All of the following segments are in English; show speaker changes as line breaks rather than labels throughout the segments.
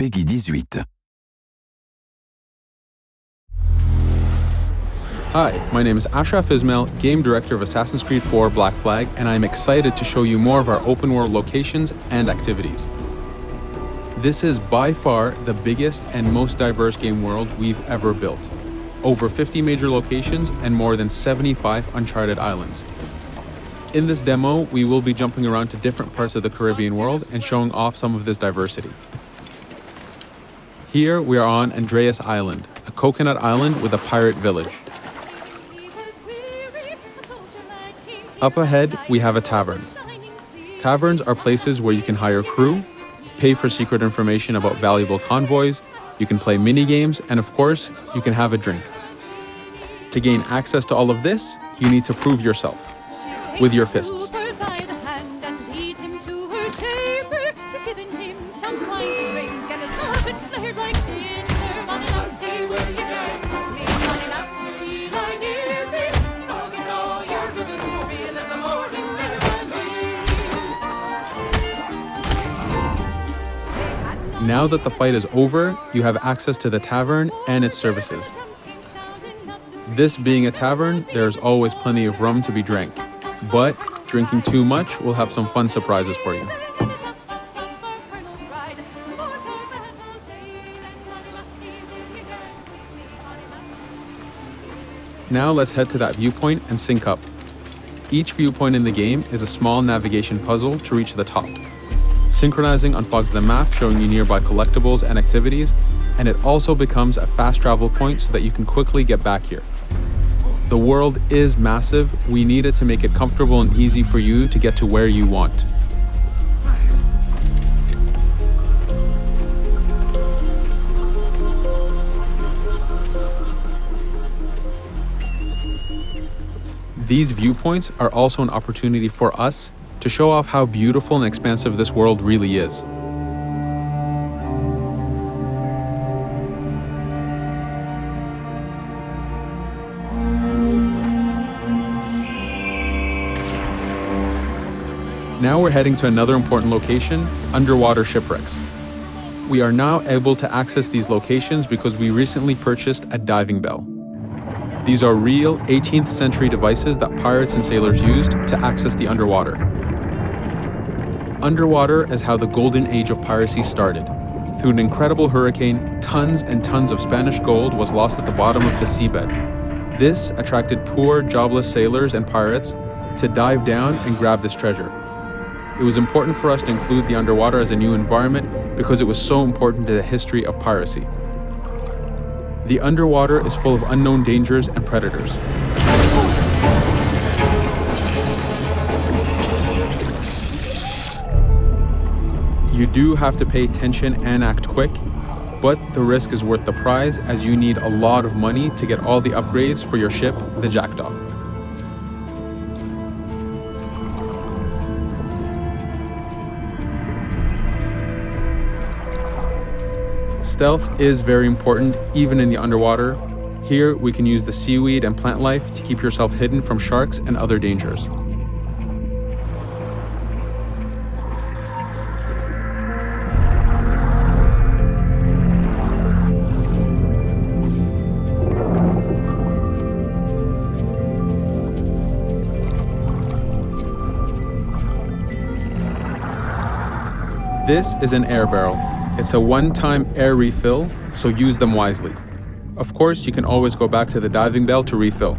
Peggy 18.
Hi, my name is Ashraf Ismail, Game Director of Assassin's Creed 4 Black Flag, and I'm excited to show you more of our open world locations and activities. This is by far the biggest and most diverse game world we've ever built. Over 50 major locations and more than 75 uncharted islands. In this demo, we will be jumping around to different parts of the Caribbean world and showing off some of this diversity. Here we are on Andreas Island, a coconut island with a pirate village. Up ahead, we have a tavern. Taverns are places where you can hire crew, pay for secret information about valuable convoys, you can play mini-games, and of course, you can have a drink. To gain access to all of this, you need to prove yourself with your fists. Now that the fight is over, you have access to the tavern and its services. This being a tavern, there's always plenty of rum to be drank, but drinking too much will have some fun surprises for you. Now let's head to that viewpoint and sync up. Each viewpoint in the game is a small navigation puzzle to reach the top. Synchronizing unfogs the map, showing you nearby collectibles and activities, and it also becomes a fast travel point so that you can quickly get back here. The world is massive. We need it to make it comfortable and easy for you to get to where you want. These viewpoints are also an opportunity for us to show off how beautiful and expansive this world really is. Now we're heading to another important location, underwater shipwrecks. We are now able to access these locations because we recently purchased a diving bell. These are real 18th century devices that pirates and sailors used to access the underwater. Underwater is how the golden age of piracy started. Through an incredible hurricane, tons and tons of Spanish gold was lost at the bottom of the seabed. This attracted poor, jobless sailors and pirates to dive down and grab this treasure. It was important for us to include the underwater as a new environment because it was so important to the history of piracy. The underwater is full of unknown dangers and predators. You do have to pay attention and act quick, but the risk is worth the prize as you need a lot of money to get all the upgrades for your ship, the Jackdaw. Stealth is very important even in the underwater. Here we can use the seaweed and plant life to keep yourself hidden from sharks and other dangers. This is an air barrel. It's a one-time air refill, so use them wisely. Of course, you can always go back to the diving bell to refill.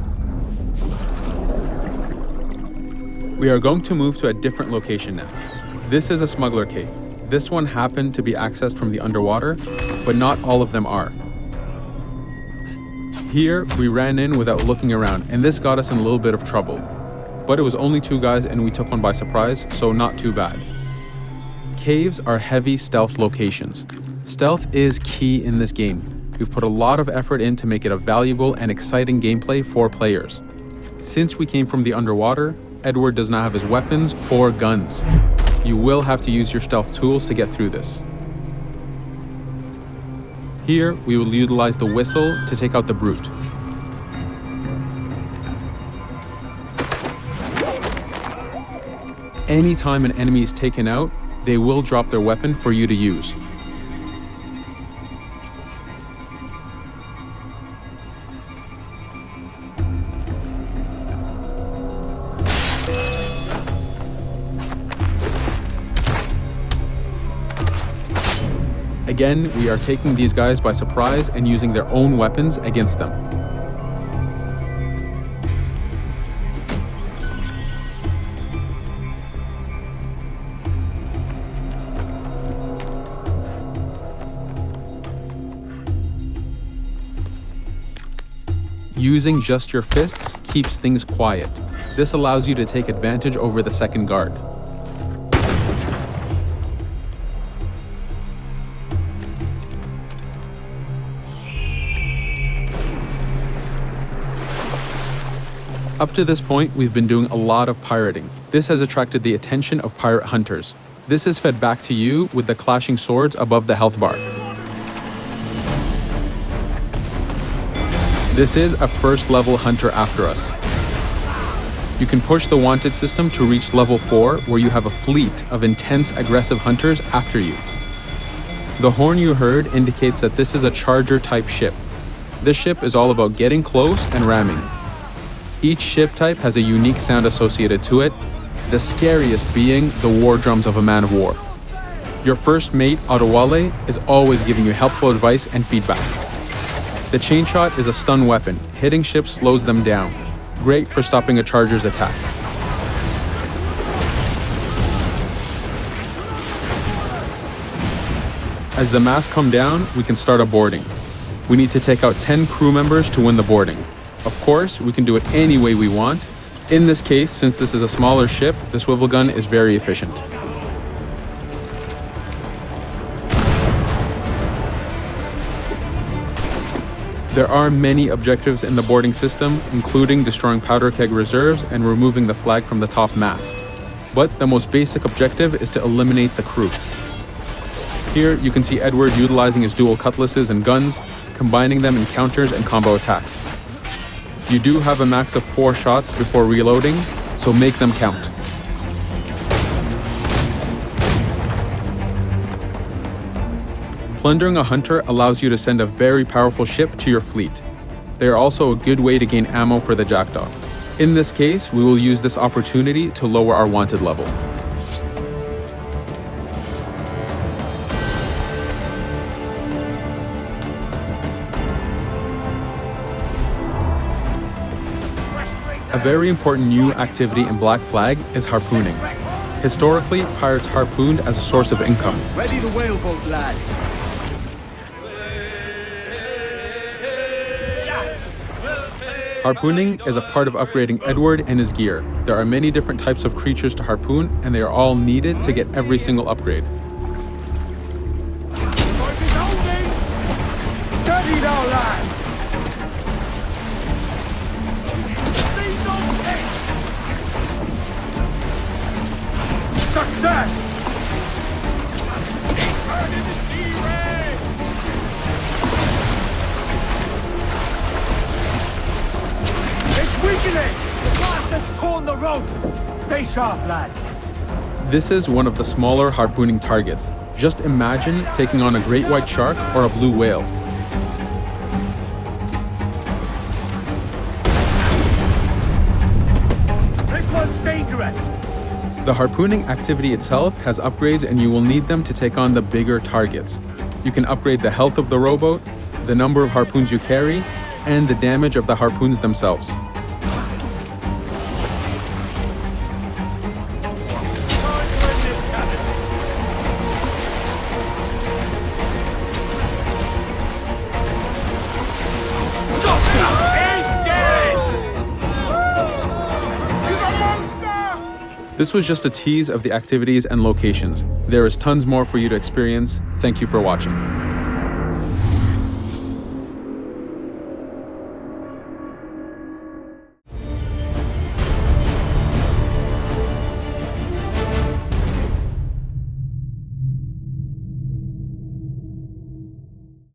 We are going to move to a different location now. This is a smuggler cave. This one happened to be accessed from the underwater, but not all of them are. Here, we ran in without looking around, and this got us in a little bit of trouble. But it was only 2 guys and we took one by surprise, so not too bad. Caves are heavy stealth locations. Stealth is key in this game. We've put a lot of effort in to make it a valuable and exciting gameplay for players. Since we came from the underwater, Edward does not have his weapons or guns. You will have to use your stealth tools to get through this. Here, we will utilize the whistle to take out the brute. Anytime an enemy is taken out, they will drop their weapon for you to use. Again, we are taking these guys by surprise and using their own weapons against them. Using just your fists keeps things quiet. This allows you to take advantage over the second guard. Up to this point, we've been doing a lot of pirating. This has attracted the attention of pirate hunters. This is fed back to you with the clashing swords above the health bar. This is a first level hunter after us. You can push the wanted system to reach level 4, where you have a fleet of intense aggressive hunters after you. The horn you heard indicates that this is a charger type ship. This ship is all about getting close and ramming. Each ship type has a unique sound associated to it, the scariest being the war drums of a man of war. Your first mate, Adewale, is always giving you helpful advice and feedback. The chain shot is a stun weapon. Hitting ships slows them down. Great for stopping a charger's attack. As the masts come down, we can start a boarding. We need to take out 10 crew members to win the boarding. Of course, we can do it any way we want. In this case, since this is a smaller ship, the swivel gun is very efficient. There are many objectives in the boarding system, including destroying powder keg reserves and removing the flag from the top mast. But the most basic objective is to eliminate the crew. Here, you can see Edward utilizing his dual cutlasses and guns, combining them in counters and combo attacks. You do have a max of 4 shots before reloading, so make them count. Plundering a hunter allows you to send a very powerful ship to your fleet. They are also a good way to gain ammo for the Jackdaw. In this case, we will use this opportunity to lower our wanted level. A very important new activity in Black Flag is harpooning. Historically, pirates harpooned as a source of income.
Ready the whaleboat, lads.
Harpooning is a part of upgrading Edward and his gear. There are many different types of creatures to harpoon, and they are all needed to get every single upgrade.
Steady now, lads. Success! It's weakening! The blast has torn the rope! Stay sharp, lad.
This is one of the smaller harpooning targets. Just imagine taking on a great white shark or a blue whale.
This one's dangerous!
The harpooning activity itself has upgrades, and you will need them to take on the bigger targets. You can upgrade the health of the rowboat, the number of harpoons you carry, and the damage of the harpoons themselves. This was just a tease of the activities and locations. There is tons more for you to experience. Thank you for watching.